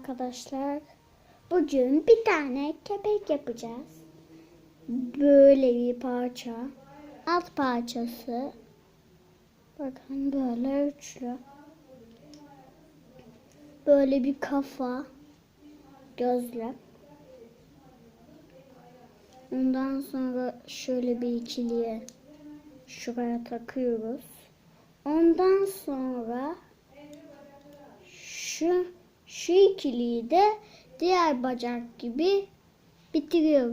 arkadaşlar. Bugün bir tane kepek yapacağız. Böyle bir parça. Alt parçası. Bakın böyle üçlü. Böyle bir kafa. Gözle. Ondan sonra şöyle bir ikiliye şuraya takıyoruz. Ondan sonra şu ikiliyi de diğer bacak gibi bitiriyoruz.